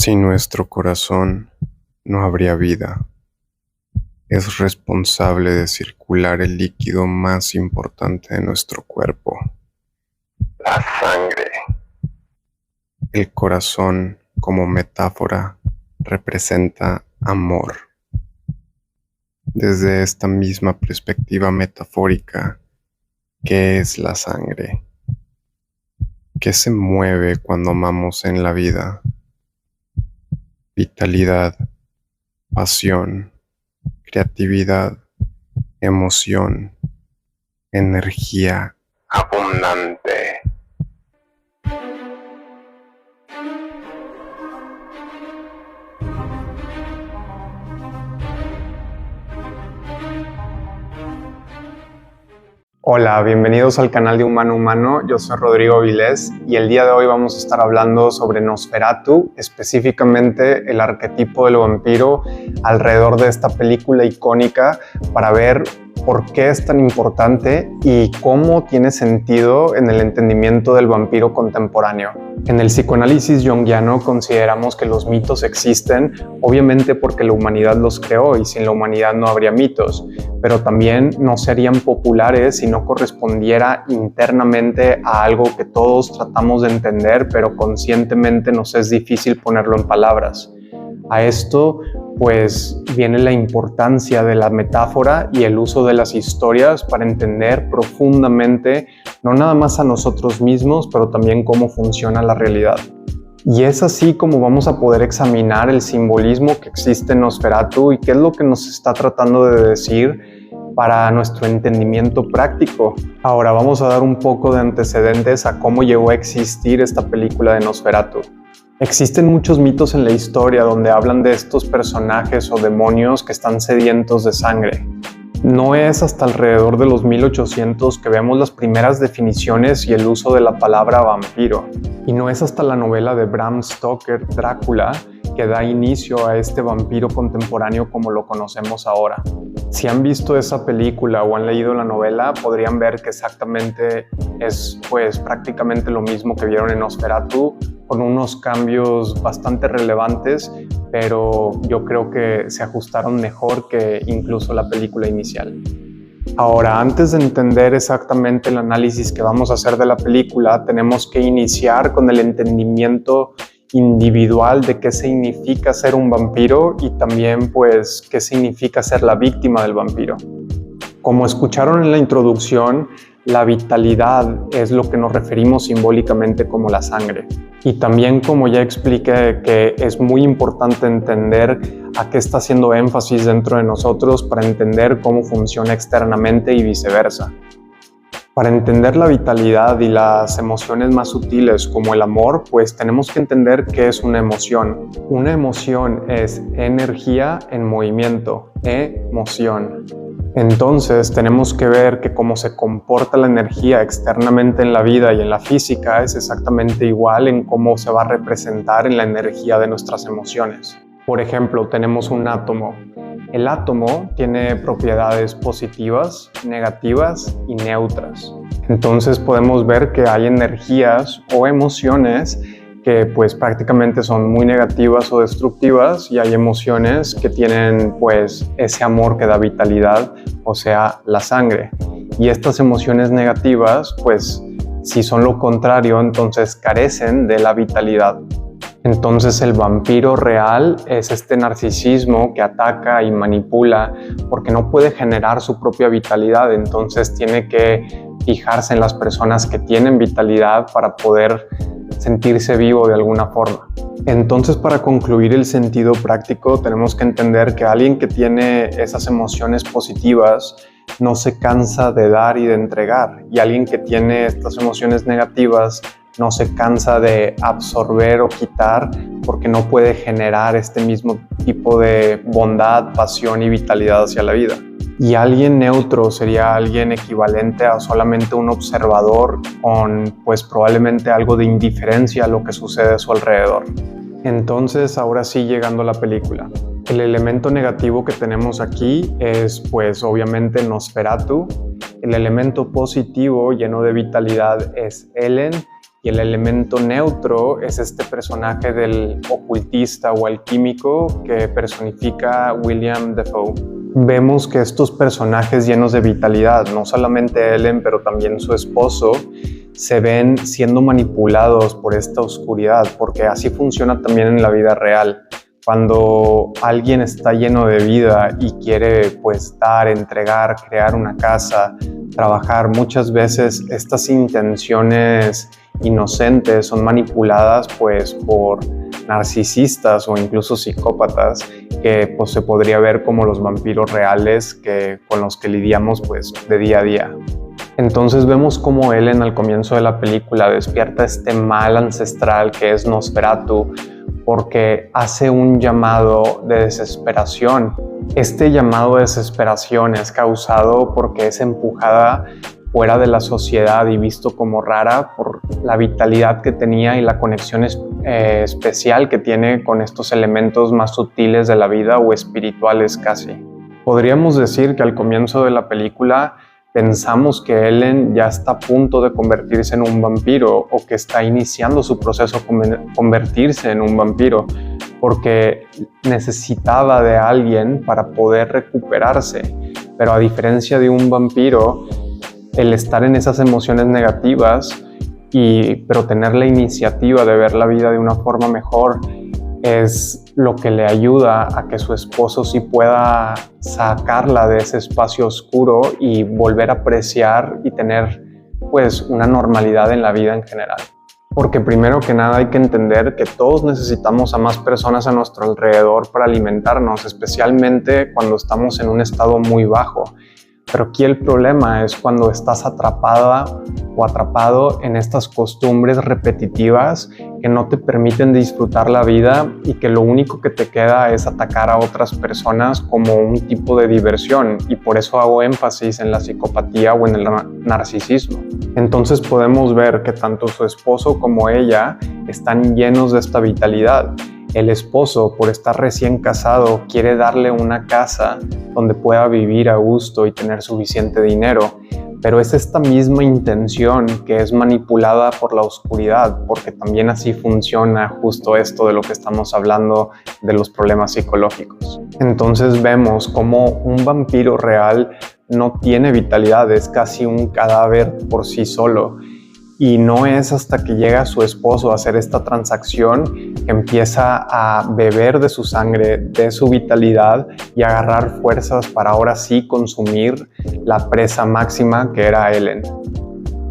Sin nuestro corazón no habría vida. Es responsable de circular el líquido más importante de nuestro cuerpo, la sangre. El corazón, como metáfora, representa amor. Desde esta misma perspectiva metafórica, ¿qué es la sangre? ¿Qué se mueve cuando amamos en la vida? Vitalidad, pasión, creatividad, emoción, energía abundante. Hola, bienvenidos al canal de Humano Humano. Yo soy Rodrigo Vilés y el día de hoy vamos a estar hablando sobre Nosferatu, específicamente el arquetipo del vampiro alrededor de esta película icónica, para ver por qué es tan importante y cómo tiene sentido en el entendimiento del vampiro contemporáneo. En el psicoanálisis junguiano consideramos que los mitos existen, obviamente porque la humanidad los creó y sin la humanidad no habría mitos, pero también no serían populares si no correspondiera internamente a algo que todos tratamos de entender, pero conscientemente nos es difícil ponerlo en palabras. A esto pues viene la importancia de la metáfora y el uso de las historias para entender profundamente no nada más a nosotros mismos, pero también cómo funciona la realidad. Y es así como vamos a poder examinar el simbolismo que existe en Nosferatu y qué es lo que nos está tratando de decir para nuestro entendimiento práctico. Ahora vamos a dar un poco de antecedentes a cómo llegó a existir esta película de Nosferatu. Existen muchos mitos en la historia donde hablan de estos personajes o demonios que están sedientos de sangre. No es hasta alrededor de los 1800 que vemos las primeras definiciones y el uso de la palabra vampiro. Y no es hasta la novela de Bram Stoker, Drácula, que da inicio a este vampiro contemporáneo como lo conocemos ahora. Si han visto esa película o han leído la novela, podrían ver que exactamente es prácticamente lo mismo que vieron en Nosferatu, con unos cambios bastante relevantes, pero yo creo que se ajustaron mejor que incluso la película inicial. Ahora, antes de entender exactamente el análisis que vamos a hacer de la película, tenemos que iniciar con el entendimiento individual de qué significa ser un vampiro y también qué significa ser la víctima del vampiro. Como escucharon en la introducción, la vitalidad es lo que nos referimos simbólicamente como la sangre. Y también, como ya expliqué, que es muy importante entender a qué está haciendo énfasis dentro de nosotros para entender cómo funciona externamente y viceversa. Para entender la vitalidad y las emociones más sutiles como el amor, pues tenemos que entender qué es una emoción. Una emoción es energía en movimiento, emoción. Entonces tenemos que ver que cómo se comporta la energía externamente en la vida y en la física es exactamente igual en cómo se va a representar en la energía de nuestras emociones. Por ejemplo, tenemos un átomo. El átomo tiene propiedades positivas, negativas y neutras. Entonces podemos ver que hay energías o emociones que prácticamente son muy negativas o destructivas y hay emociones que tienen ese amor que da vitalidad, o sea, la sangre. Y estas emociones negativas, si son lo contrario, entonces carecen de la vitalidad. Entonces el vampiro real es este narcisismo que ataca y manipula porque no puede generar su propia vitalidad, entonces tiene que fijarse en las personas que tienen vitalidad para poder sentirse vivo de alguna forma. Entonces, para concluir el sentido práctico, tenemos que entender que alguien que tiene esas emociones positivas no se cansa de dar y de entregar, y alguien que tiene estas emociones negativas no se cansa de absorber o quitar porque no puede generar este mismo tipo de bondad, pasión y vitalidad hacia la vida. Y alguien neutro sería alguien equivalente a solamente un observador con probablemente algo de indiferencia a lo que sucede a su alrededor. Entonces, ahora sí, llegando a la película. El elemento negativo que tenemos aquí es obviamente Nosferatu. El elemento positivo lleno de vitalidad es Ellen y el elemento neutro es este personaje del ocultista o alquímico que personifica William Dafoe. Vemos que estos personajes llenos de vitalidad, no solamente Ellen, pero también su esposo, se ven siendo manipulados por esta oscuridad, porque así funciona también en la vida real. Cuando alguien está lleno de vida y quiere pues dar, entregar, crear una casa, trabajar, muchas veces estas intenciones inocentes son manipuladas pues por narcisistas o incluso psicópatas que pues se podría ver como los vampiros reales con los que lidiamos pues de día a día. Entonces vemos cómo Ellen al comienzo de la película despierta este mal ancestral que es Nosferatu, porque hace un llamado de desesperación. Este llamado de desesperación es causado porque es empujada fuera de la sociedad y visto como rara por la vitalidad que tenía y la conexión especial que tiene con estos elementos más sutiles de la vida o espirituales casi. Podríamos decir que al comienzo de la película pensamos que Ellen ya está a punto de convertirse en un vampiro o que está iniciando su proceso de convertirse en un vampiro porque necesitaba de alguien para poder recuperarse. Pero a diferencia de un vampiro, el estar en esas emociones negativas pero tener la iniciativa de ver la vida de una forma mejor es lo que le ayuda a que su esposo sí pueda sacarla de ese espacio oscuro y volver a apreciar y tener pues una normalidad en la vida en general. Porque primero que nada hay que entender que todos necesitamos a más personas a nuestro alrededor para alimentarnos, especialmente cuando estamos en un estado muy bajo. Pero aquí el problema es cuando estás atrapada o atrapado en estas costumbres repetitivas que no te permiten disfrutar la vida y que lo único que te queda es atacar a otras personas como un tipo de diversión, y por eso hago énfasis en la psicopatía o en el narcisismo. Entonces podemos ver que tanto su esposo como ella están llenos de esta vitalidad. El esposo, por estar recién casado, quiere darle una casa donde pueda vivir a gusto y tener suficiente dinero, pero es esta misma intención que es manipulada por la oscuridad, porque también así funciona justo esto de lo que estamos hablando de los problemas psicológicos. Entonces vemos como un vampiro real no tiene vitalidad, es casi un cadáver por sí solo. Y no es hasta que llega su esposo a hacer esta transacción que empieza a beber de su sangre, de su vitalidad y agarrar fuerzas para ahora sí consumir la presa máxima que era Ellen.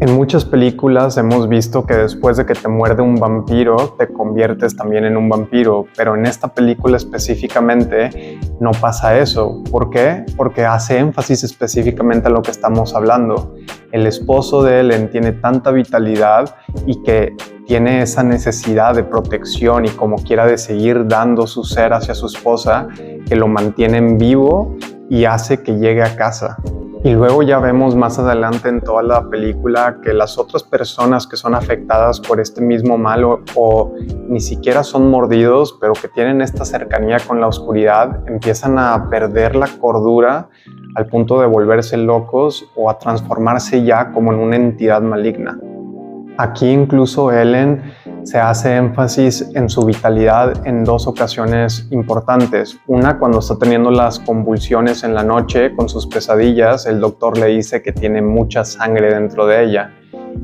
En muchas películas hemos visto que después de que te muerde un vampiro, te conviertes también en un vampiro, pero en esta película específicamente no pasa eso. ¿Por qué? Porque hace énfasis específicamente a lo que estamos hablando. El esposo de Ellen tiene tanta vitalidad y que tiene esa necesidad de protección y como quiera de seguir dando su ser hacia su esposa, que lo mantiene en vivo y hace que llegue a casa. Y luego ya vemos más adelante en toda la película que las otras personas que son afectadas por este mismo mal o ni siquiera son mordidos, pero que tienen esta cercanía con la oscuridad, empiezan a perder la cordura al punto de volverse locos o a transformarse ya como en una entidad maligna. Aquí incluso Ellen se hace énfasis en su vitalidad en dos ocasiones importantes. Una, cuando está teniendo las convulsiones en la noche con sus pesadillas, el doctor le dice que tiene mucha sangre dentro de ella.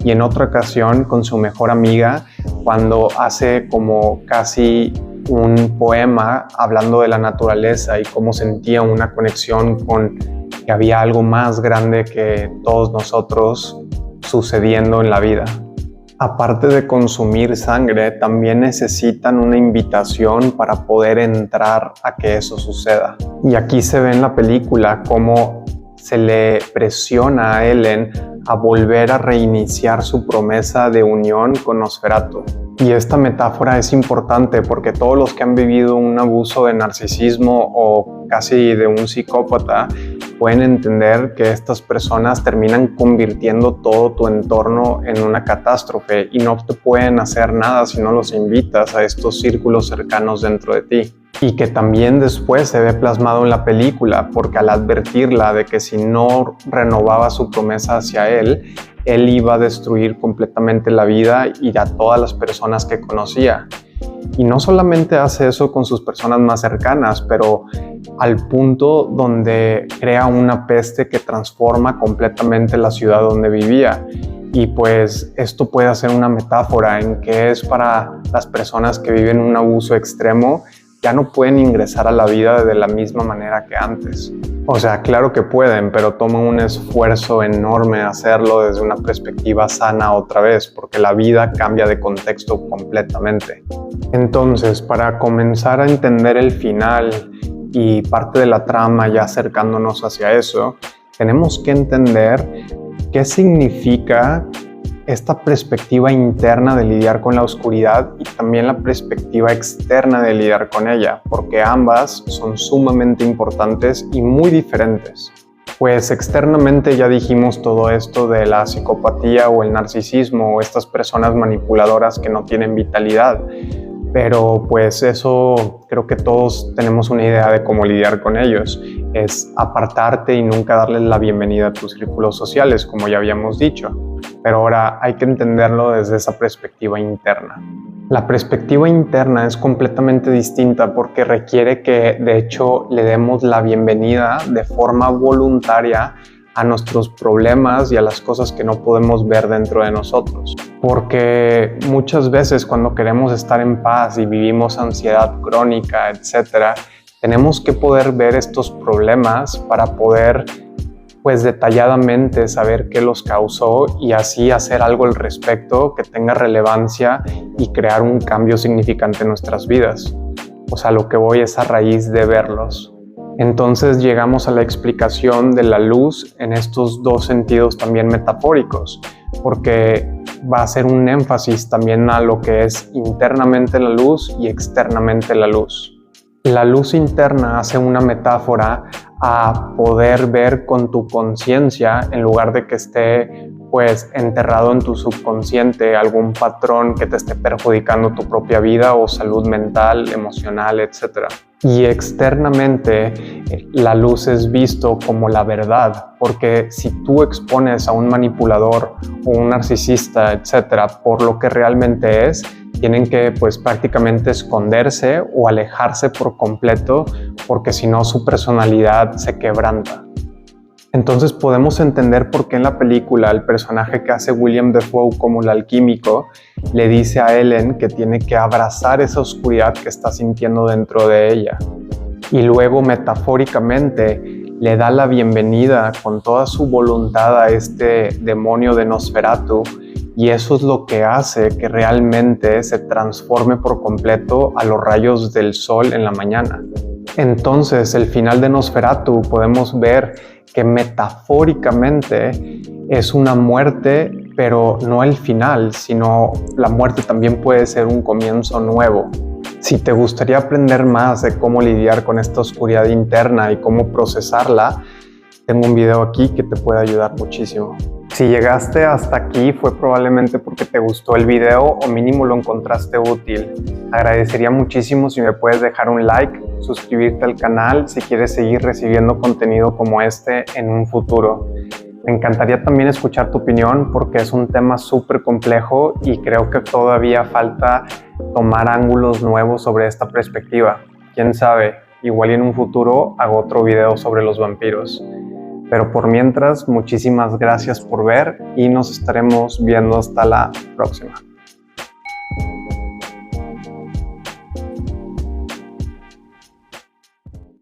Y en otra ocasión con su mejor amiga, cuando hace como casi un poema hablando de la naturaleza y cómo sentía una conexión con que había algo más grande que todos nosotros sucediendo en la vida. Aparte de consumir sangre, también necesitan una invitación para poder entrar a que eso suceda. Y aquí se ve en la película cómo se le presiona a Ellen a volver a reiniciar su promesa de unión con Nosferatu. Y esta metáfora es importante porque todos los que han vivido un abuso de narcisismo o casi de un psicópata pueden entender que estas personas terminan convirtiendo todo tu entorno en una catástrofe y no te pueden hacer nada si no los invitas a estos círculos cercanos dentro de ti. y que también después se ve plasmado en la película, porque al advertirla de que si no renovaba su promesa hacia él iba a destruir completamente la vida y a todas las personas que conocía. Y no solamente hace eso con sus personas más cercanas, pero al punto donde crea una peste que transforma completamente la ciudad donde vivía. Y pues esto puede ser una metáfora en que es para las personas que viven un abuso extremo, ya no pueden ingresar a la vida de la misma manera que antes. O sea, claro que pueden, pero toma un esfuerzo enorme hacerlo desde una perspectiva sana otra vez, porque la vida cambia de contexto completamente. Entonces, para comenzar a entender el final y parte de la trama ya acercándonos hacia eso, tenemos que entender qué significa esta perspectiva interna de lidiar con la oscuridad y también la perspectiva externa de lidiar con ella, porque ambas son sumamente importantes y muy diferentes. Pues externamente ya dijimos todo esto de la psicopatía o el narcisismo o estas personas manipuladoras que no tienen vitalidad, pero pues eso creo que todos tenemos una idea de cómo lidiar con ellos. Es apartarte y nunca darles la bienvenida a tus círculos sociales, como ya habíamos dicho. Pero ahora hay que entenderlo desde esa perspectiva interna. La perspectiva interna es completamente distinta porque requiere que, de hecho, le demos la bienvenida de forma voluntaria a nuestros problemas y a las cosas que no podemos ver dentro de nosotros. Porque muchas veces cuando queremos estar en paz y vivimos ansiedad crónica, etc., tenemos que poder ver estos problemas para poder pues detalladamente saber qué los causó y así hacer algo al respecto que tenga relevancia y crear un cambio significante en nuestras vidas. O sea, lo que voy es a raíz de verlos. Entonces llegamos a la explicación de la luz en estos dos sentidos también metafóricos, porque va a ser un énfasis también a lo que es internamente la luz y externamente la luz. La luz interna hace una metáfora a poder ver con tu conciencia en lugar de que esté pues enterrado en tu subconsciente algún patrón que te esté perjudicando tu propia vida o salud mental, emocional, etc. Y externamente la luz es visto como la verdad, porque si tú expones a un manipulador o un narcisista, etc., por lo que realmente es, tienen que pues prácticamente esconderse o alejarse por completo, porque si no su personalidad se quebranta. Entonces podemos entender por qué en la película el personaje que hace William Dafoe como el alquímico le dice a Ellen que tiene que abrazar esa oscuridad que está sintiendo dentro de ella. Y luego metafóricamente le da la bienvenida con toda su voluntad a este demonio de Nosferatu, y eso es lo que hace que realmente se transforme por completo a los rayos del sol en la mañana. Entonces, el final de Nosferatu podemos ver que metafóricamente es una muerte, pero no el final, sino la muerte también puede ser un comienzo nuevo. Si te gustaría aprender más de cómo lidiar con esta oscuridad interna y cómo procesarla, tengo un video aquí que te puede ayudar muchísimo. Si llegaste hasta aquí fue probablemente porque te gustó el video o mínimo lo encontraste útil. Agradecería muchísimo si me puedes dejar un like, suscribirte al canal si quieres seguir recibiendo contenido como este en un futuro. Me encantaría también escuchar tu opinión porque es un tema súper complejo y creo que todavía falta tomar ángulos nuevos sobre esta perspectiva. Quién sabe, igual y en un futuro hago otro video sobre los vampiros. Pero por mientras, muchísimas gracias por ver y nos estaremos viendo hasta la próxima.